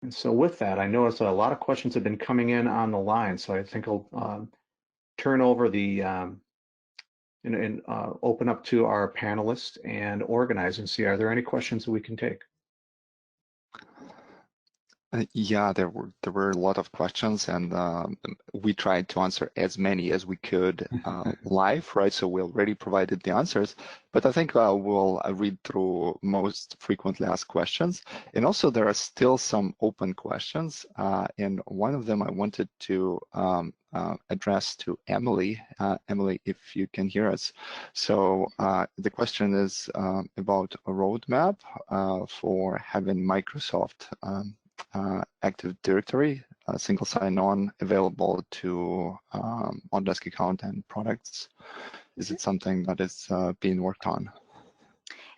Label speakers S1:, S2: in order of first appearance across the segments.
S1: And so with that, I noticed a lot of questions have been coming in on the line. So I think I'll turn over the and open up to our panelists and organize and see, are there any questions that we can take?
S2: Yeah, there were a lot of questions, and we tried to answer as many as we could live, right? So we already provided the answers, but I think we'll read through most frequently asked questions. And also there are still some open questions, and one of them I wanted to address to Emily. Emily, if you can hear us. So the question is about a roadmap for having Microsoft Active Directory, single sign-on available to Autodesk account and products. Is it something that is being worked on?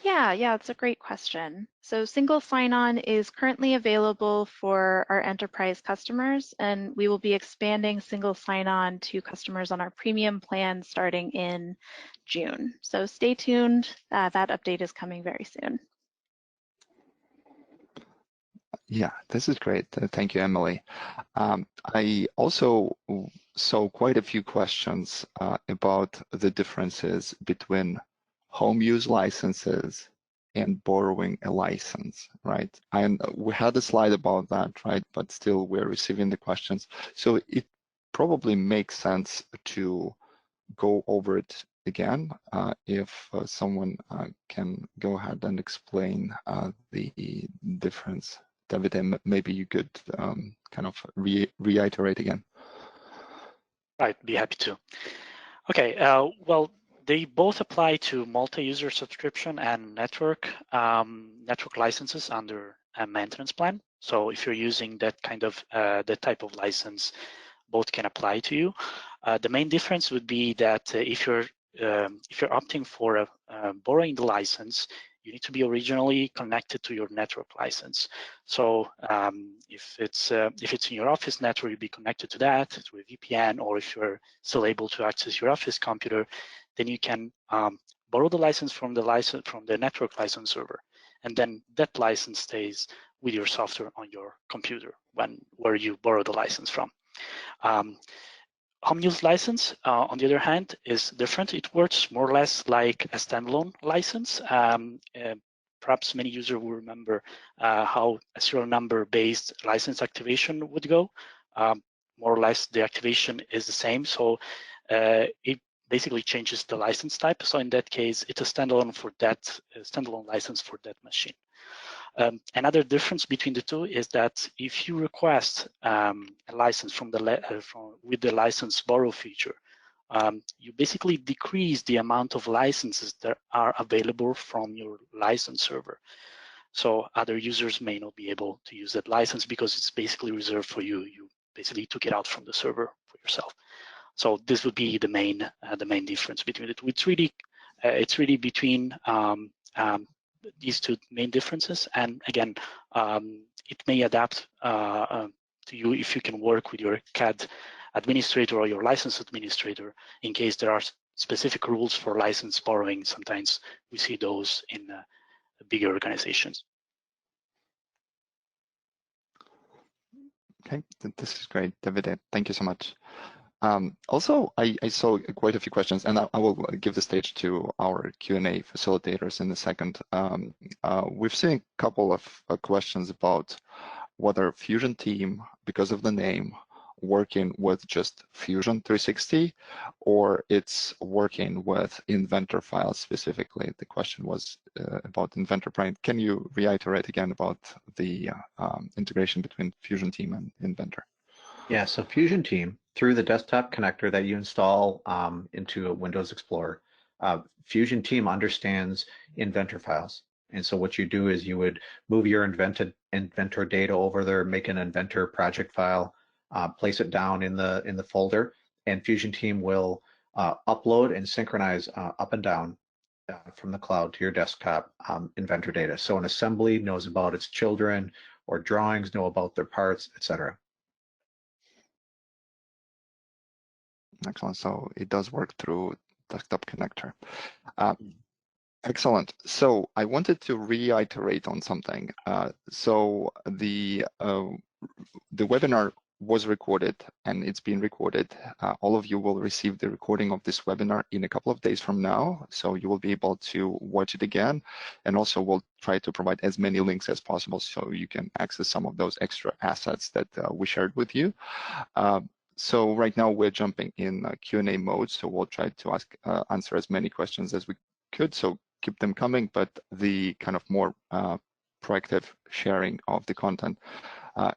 S3: Yeah, it's a great question. So single sign-on is currently available for our enterprise customers, and we will be expanding single sign-on to customers on our premium plan starting in June. So stay tuned. That update is coming very soon.
S2: Yeah, this is great. Thank you, Emily. I also saw quite a few questions about the differences between home use licenses and borrowing a license, right? And we had a slide about that, right? But still, we're receiving the questions. So it probably makes sense to go over it again if someone can go ahead and explain the difference. David, maybe you could kind of reiterate again.
S4: I'd be happy to. Okay, well, they both apply to multi-user subscription and network licenses under a maintenance plan. So if you're using that kind of that type of license, both can apply to you. The main difference would be that if you're opting for borrowing the license, you need to be originally connected to your network license. So if it's in your office network, you'll be connected to that through a VPN, or if you're still able to access your office computer, then you can borrow the license from the network license server, and then that license stays with your software on your computer where you borrow the license from. Home use license, on the other hand, is different. It works more or less like a standalone license. Perhaps many users will remember how a serial number-based license activation would go. More or less, the activation is the same. So it basically changes the license type. So in that case, it's a standalone license for that machine. Another difference between the two is that if you request a license with the license borrow feature, you basically decrease the amount of licenses that are available from your license server. So other users may not be able to use that license because it's basically reserved for you. You basically took it out from the server for yourself. So this would be the main difference between the two. It's really between these two main differences, and again, it may adapt to you if you can work with your CAD administrator or your license administrator in case there are specific rules for license borrowing. Sometimes we see those in bigger organizations.
S2: Okay, this is great, David. Thank you so much. Also, I saw quite a few questions, and I will give the stage to our Q&A facilitators in a second. We've seen a couple of questions about whether Fusion team, because of the name, working with just Fusion 360, or it's working with Inventor files specifically. The question was about Inventor. Brian, can you reiterate again about the integration between Fusion team and Inventor?
S1: Yeah, so Fusion Team, through the desktop connector that you install into a Windows Explorer, Fusion Team understands Inventor files. And so what you do is you would move your Inventor data over there, make an Inventor project file, place it down in the folder, and Fusion Team will upload and synchronize up and down from the cloud to your desktop Inventor data. So an assembly knows about its children, or drawings know about their parts, etc.
S2: Excellent. So it does work through desktop connector. Excellent. So I wanted to reiterate on something. So the webinar was recorded and it's been recorded. All of you will receive the recording of this webinar in a couple of days from now. So you will be able to watch it again. And also we'll try to provide as many links as possible so you can access some of those extra assets that we shared with you. So right now we're jumping in Q&A mode. So we'll try to answer as many questions as we could. So keep them coming, but the kind of more proactive sharing of the content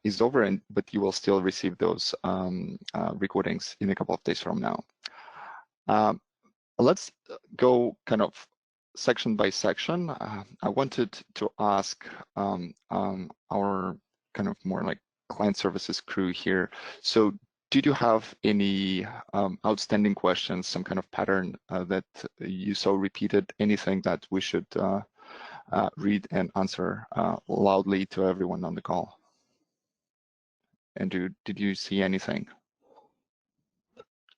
S2: is over, but you will still receive those recordings in a couple of days from now. Let's go kind of section by section. I wanted to ask our kind of more like client services crew here. So did you have any outstanding questions, some kind of pattern that you saw repeated, anything that we should read and answer loudly to everyone on the call? Andrew, did you see anything?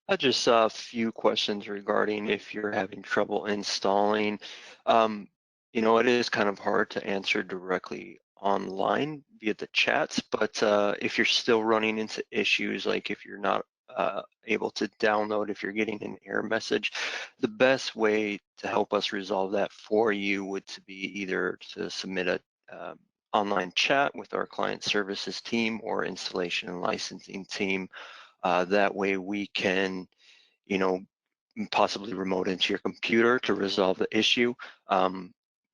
S5: I just saw a few questions regarding if you're having trouble installing. You know, it is kind of hard to answer directly online via the chats, but if you're still running into issues, like if you're not able to download, if you're getting an error message, the best way to help us resolve that for you would to be either to submit a online chat with our client services team or installation and licensing team. That way we can, you know, possibly remote into your computer to resolve the issue.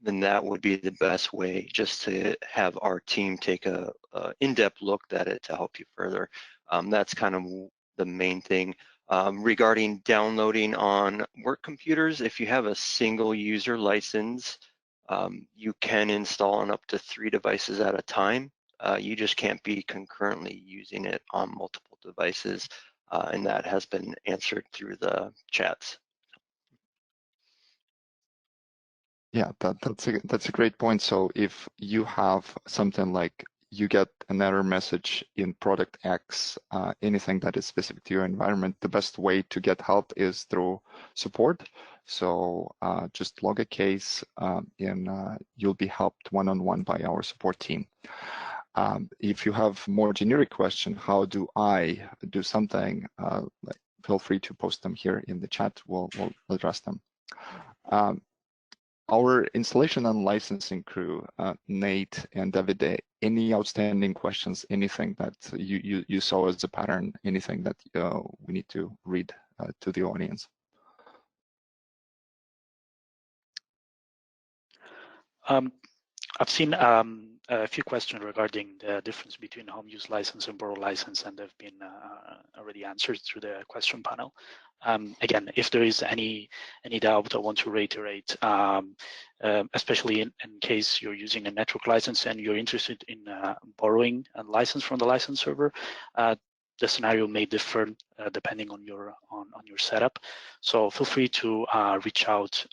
S5: Then that would be the best way, just to have our team take a in-depth look at it to help you further. That's kind of the main thing. Regarding downloading on work computers, if you have a single user license, you can install on up to 3 devices at a time. You just can't be concurrently using it on multiple devices, and that has been answered through the chats.
S2: Yeah, that's a great point. So if you have something like you get an error message in product X, anything that is specific to your environment, the best way to get help is through support. So just log a case and you'll be helped one-on-one by our support team. If you have more generic question, how do I do something, feel free to post them here in the chat. We'll address them. Our installation and licensing crew, Nate and Davide, any outstanding questions, anything that you saw as a pattern, anything that we need to read to the audience?
S4: I've seen a few questions regarding the difference between home use license and borough license, and they've been already answered through the question panel. Again, if there is any doubt, I want to reiterate, especially in case you're using a network license and you're interested in borrowing a license from the license server, the scenario may differ depending on your setup. So feel free to reach out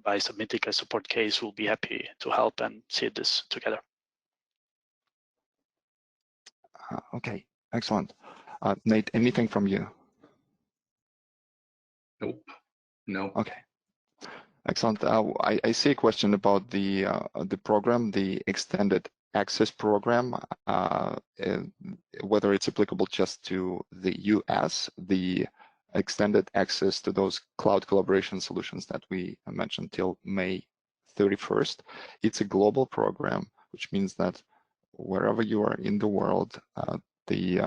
S4: by submitting a support case. We'll be happy to help and see this together.
S2: Okay, excellent. Nate, anything from you?
S6: Nope. No.
S2: Okay. Excellent. I see a question about the program, the extended access program, whether it's applicable just to the US, the extended access to those cloud collaboration solutions that we mentioned till May 31st. It's a global program, which means that wherever you are in the world, the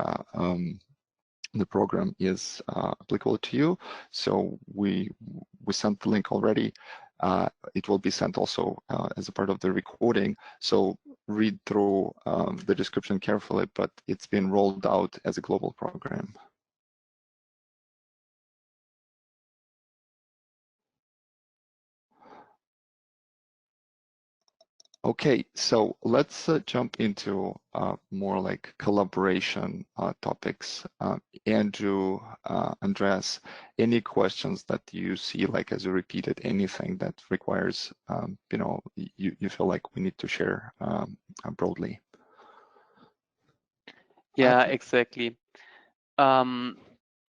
S2: program is applicable to you. So we sent the link already. It will be sent also as a part of the recording. So read through the description carefully, but it's been rolled out as a global program. Okay, so let's jump into more like collaboration topics. Andrew, Andreas, any questions that you see like as a repeated, anything that requires, you know, you feel like we need to share broadly?
S7: Yeah, exactly.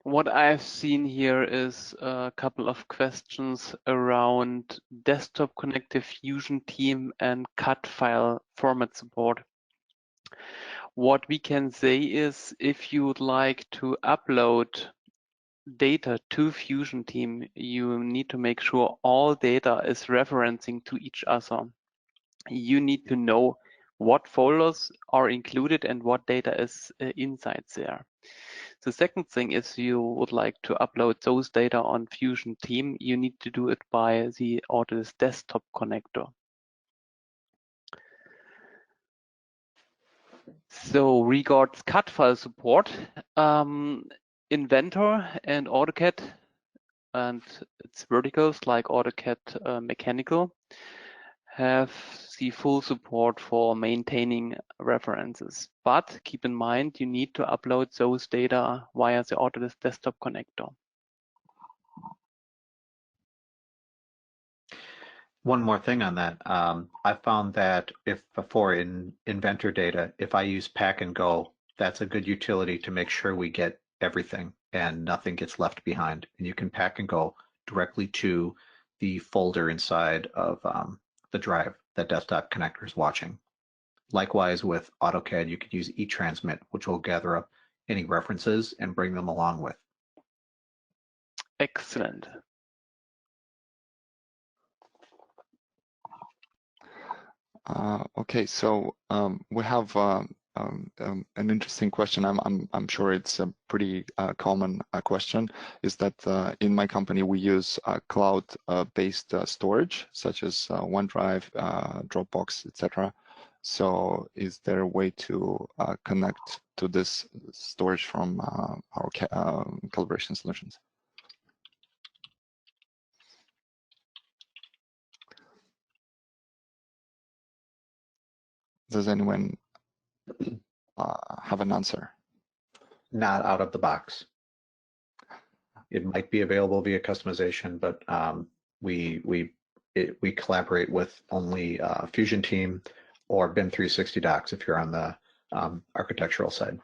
S6: what I've seen here is a couple of questions around desktop connected Fusion team and CAD file format support. What we can say is if you would like to upload data to Fusion team, you need to make sure all data is referencing to each other. You need to know what folders are included and what data is inside there. The second thing is you would like to upload those data on Fusion team, you need to do it by the Autodesk desktop connector. So regards CAD file support, Inventor and AutoCAD and its verticals like AutoCAD Mechanical have the full support for maintaining references. But keep in mind, you need to upload those data via the Autodesk desktop connector.
S1: One more thing on that. I found that if before in Inventor data, if I use pack and go, that's a good utility to make sure we get everything and nothing gets left behind. And you can pack and go directly to the folder inside of the drive that desktop connector is watching. Likewise with AutoCAD, you could use eTransmit, which will gather up any references and bring them along with.
S6: Excellent.
S2: Okay, so we have an interesting question. I'm sure it's a pretty common question. Is that in my company we use cloud-based storage, such as OneDrive, Dropbox, etc. So, is there a way to connect to this storage from our collaboration solutions? Does anyone have an answer?
S1: Not out of the box. It might be available via customization, but we collaborate with only Fusion Team or BIM 360 docs if you're on the architectural side.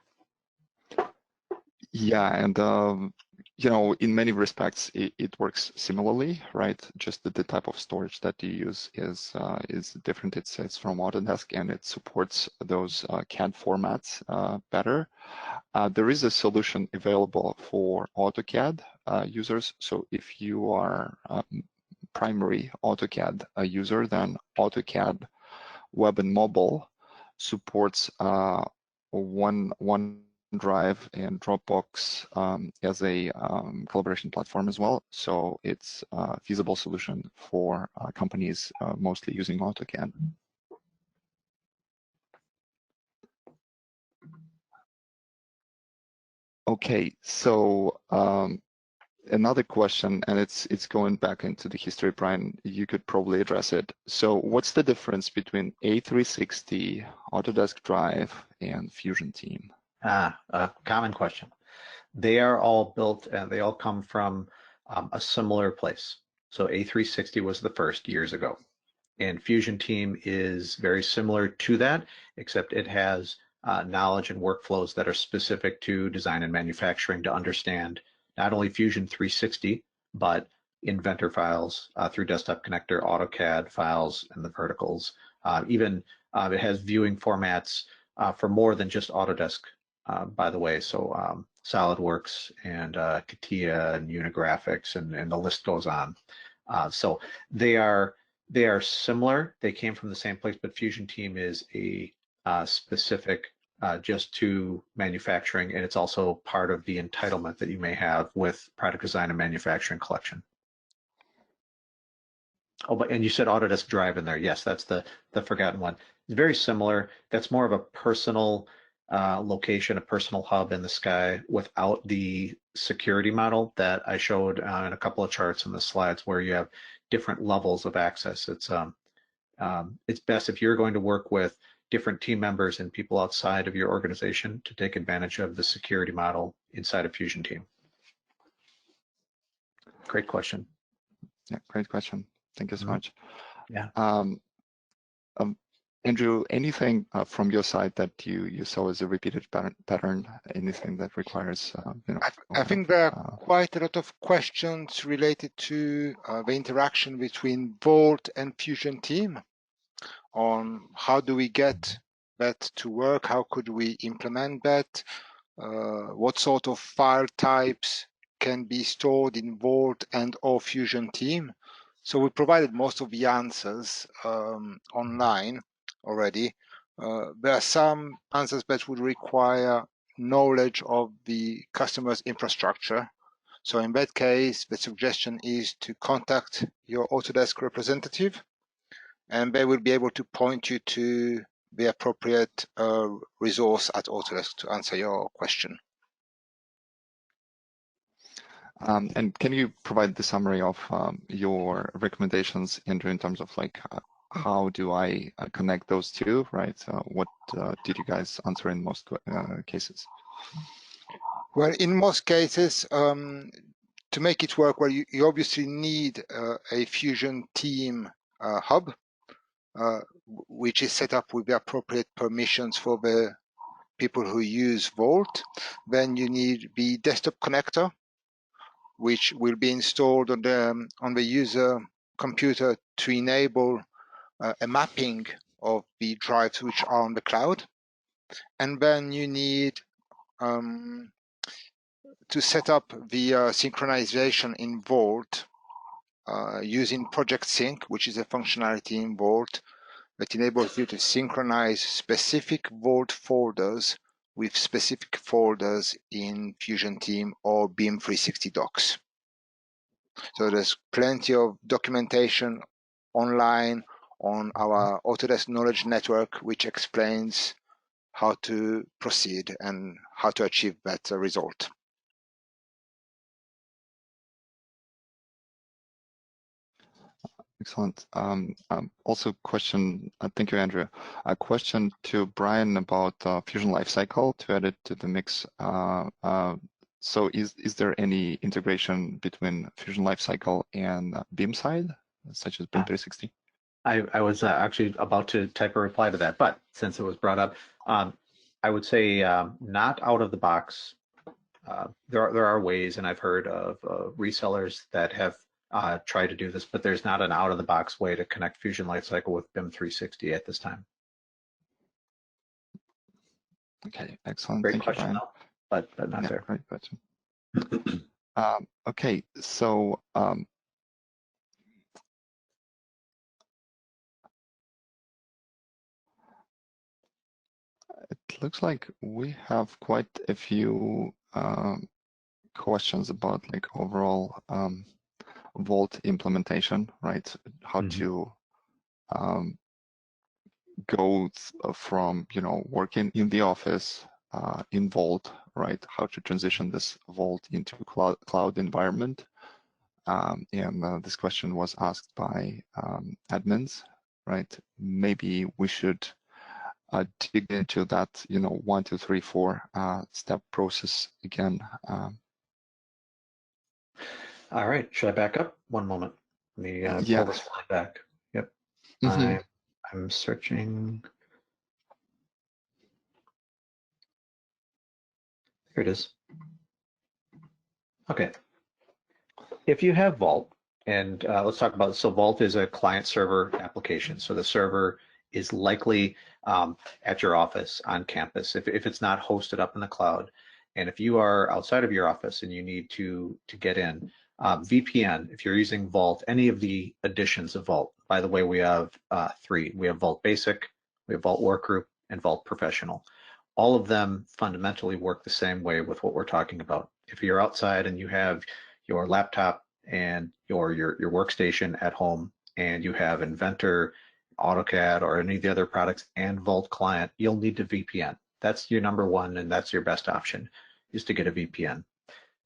S2: Yeah, and you know, in many respects, it works similarly, right? Just that the type of storage that you use is different. It's from Autodesk, and it supports those CAD formats better. There is a solution available for AutoCAD users. So if you are primary AutoCAD user, then AutoCAD Web and Mobile supports OneDrive and Dropbox as a collaboration platform as well. So it's a feasible solution for companies mostly using AutoCAD. Okay, so another question, and it's going back into the history, Brian, you could probably address it. So what's the difference between A360, Autodesk Drive, and Fusion Team?
S1: A common question. They are all built and they all come from a similar place. So A360 was the first years ago. And Fusion Team is very similar to that, except it has knowledge and workflows that are specific to design and manufacturing to understand not only Fusion 360, but Inventor files through Desktop Connector, AutoCAD files, and the verticals. Even it has viewing formats for more than just Autodesk, by the way. So SolidWorks and CATIA and Unigraphics, and the list goes on. So they are similar. They came from the same place, but Fusion Team is a specific just to manufacturing, and it's also part of the entitlement that you may have with product design and manufacturing collection. Oh, and you said Autodesk Drive in there. Yes, that's the forgotten one. It's very similar. That's more of a personal location, a personal hub in the sky without the security model that I showed in a couple of charts in the slides where you have different levels of access. It's best if you're going to work with different team members and people outside of your organization to take advantage of the security model inside of Fusion Team. Great question.
S2: Yeah, great question. Thank you so much.
S1: Yeah.
S2: Andrew, anything from your side that you saw as a repeated pattern? Anything that requires,
S7: I think there are quite a lot of questions related to the interaction between Vault and Fusion Team on how do we get that to work? How could we implement that? What sort of file types can be stored in Vault and or Fusion Team? So we provided most of the answers online already. There are some answers that would require knowledge of the customer's infrastructure. So in that case, the suggestion is to contact your Autodesk representative, and they will be able to point you to the appropriate resource at Autodesk to answer your question.
S2: And can you provide the summary of your recommendations, Andrew, in terms of like how do I connect those two, right? What did you guys answer in most cases?
S7: Well, in most cases, to make it work, well, you obviously need a Fusion Team hub, which is set up with the appropriate permissions for the people who use Vault. Then you need the desktop connector, which will be installed on the user computer to enable a mapping of the drives which are on the cloud. And then you need to set up the synchronization in Vault using Project Sync, which is a functionality in Vault that enables you to synchronize specific Vault folders with specific folders in Fusion Team or BIM 360 Docs. So there's plenty of documentation online on our Autodesk Knowledge Network, which explains how to proceed and how to achieve that result.
S2: Excellent. Also question, thank you, Andrew. A question to Brian about Fusion Lifecycle to add it to the mix. So is there any integration between Fusion Lifecycle and BIM side, such as BIM 360?
S1: I was actually about to type a reply to that, but since it was brought up, I would say not out of the box. There are ways, and I've heard of resellers that have tried to do this, but there's not an out-of-the-box way to connect Fusion Lifecycle with BIM 360 at this time.
S2: Okay, excellent.
S1: Great
S2: Thank
S1: question,
S2: you,
S1: though, but not there.
S2: Great question. Okay, so it looks like we have quite a few questions about like overall Vault implementation, right? How to go from working in the office in Vault, right? How to transition this Vault into cloud environment. And this question was asked by admins, right? Maybe we should dig into that, 1, 2, 3, 4 step process again.
S1: All right, should I back up? One moment. Let me pull this slide back. Yep. I'm searching. Here it is. Okay. If you have Vault, and let's talk about, so Vault is a client server application. So the server is likely at your office on campus if it's not hosted up in the cloud. And if you are outside of your office and you need to get in, VPN, if you're using Vault, any of the additions of Vault, by the way, we have 3. We have Vault Basic, we have Vault Workgroup, and Vault Professional. All of them fundamentally work the same way with what we're talking about. If you're outside and you have your laptop and your workstation at home and you have Inventor, AutoCAD, or any of the other products and Vault Client, you'll need to VPN. That's your number one, and that's your best option, is to get a VPN.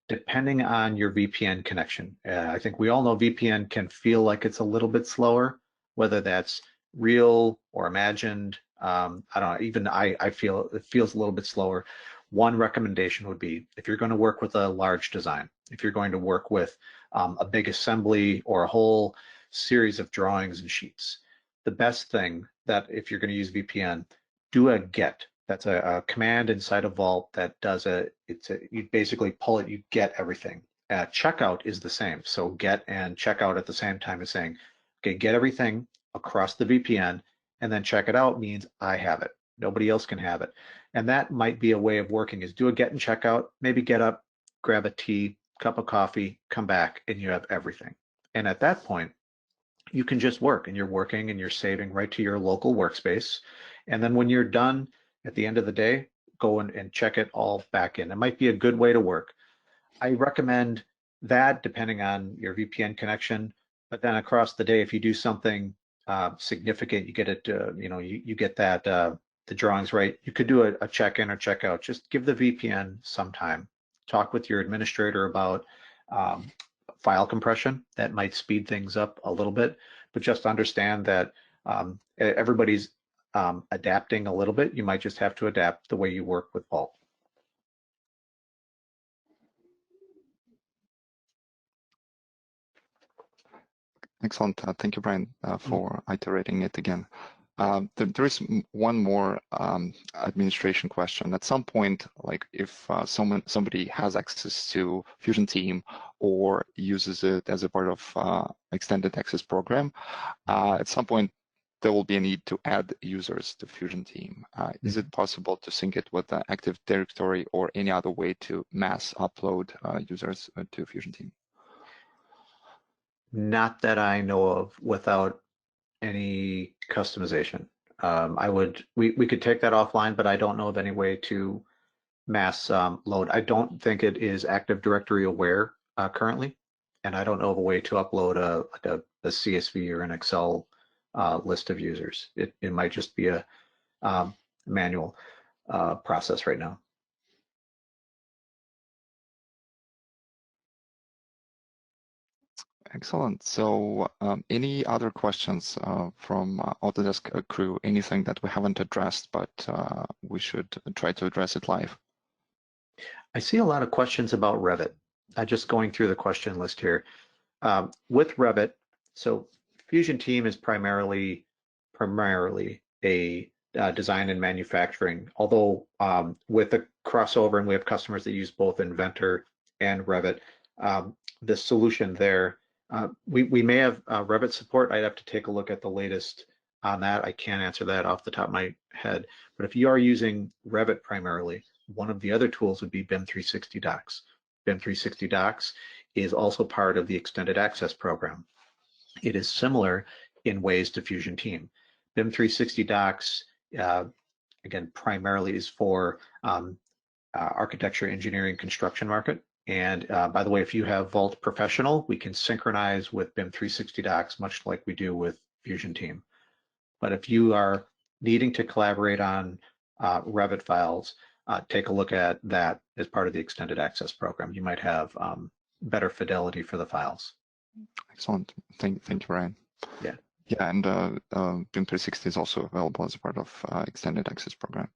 S1: Depending on your VPN connection, I think we all know VPN can feel like it's a little bit slower, whether that's real or imagined. I don't know, even I feel it feels a little bit slower. One recommendation would be, if you're going to work with a large design, if you're going to work with a big assembly or a whole series of drawings and sheets, the best thing that if you're going to use VPN, do a get. That's a command inside of Vault that does you basically pull it, you get everything. Checkout is the same. So get and checkout at the same time is saying, okay, get everything across the VPN, and then check it out means I have it. Nobody else can have it. And that might be a way of working, is do a get and checkout, maybe get up, grab a tea, cup of coffee, come back, and you have everything. And at that point, you can just work, and you're working and you're saving right to your local workspace. And then when you're done at the end of the day, go and check it all back in. It might be a good way to work. I recommend that depending on your VPN connection, but then across the day, if you do something significant, you get it, you get that, the drawings right, you could do a check-in or check-out. Just give the VPN some time. Talk with your administrator about file compression. That might speed things up a little bit, but just understand that everybody's adapting a little bit. You might just have to adapt the way you work with Vault.
S2: Excellent. Thank you, Brian, for iterating it again. There is one more administration question. At some point, like if somebody has access to Fusion Team or uses it as a part of extended access program, at some point there will be a need to add users to Fusion Team. Is it possible to sync it with the Active Directory or any other way to mass upload users to Fusion Team?
S1: Not that I know of without any customization. We could take that offline, but I don't know of any way to mass load. I don't think it is Active Directory aware currently, and I don't know of a way to upload a CSV or an Excel list of users. It might just be a manual process right now.
S2: Excellent. So any other questions from Autodesk crew? Anything that we haven't addressed, but we should try to address it live?
S1: I see a lot of questions about Revit. Just going through the question list here. With Revit, so Fusion Team is primarily a design and manufacturing, although with the crossover, and we have customers that use both Inventor and Revit, the solution there, we may have Revit support. I'd have to take a look at the latest on that. I can't answer that off the top of my head, but if you are using Revit primarily, one of the other tools would be BIM 360 Docs. BIM 360 Docs is also part of the Extended Access program. It is similar in ways to Fusion Team. BIM 360 Docs, again, primarily is for architecture, engineering, construction market. And by the way, if you have Vault Professional, we can synchronize with BIM 360 Docs, much like we do with Fusion Team. But if you are needing to collaborate on Revit files, take a look at that as part of the Extended Access program. You might have better fidelity for the files.
S2: Excellent. Thank you, Ryan.
S1: Yeah.
S2: Yeah, and BIM 360 is also available as a part of Extended Access program.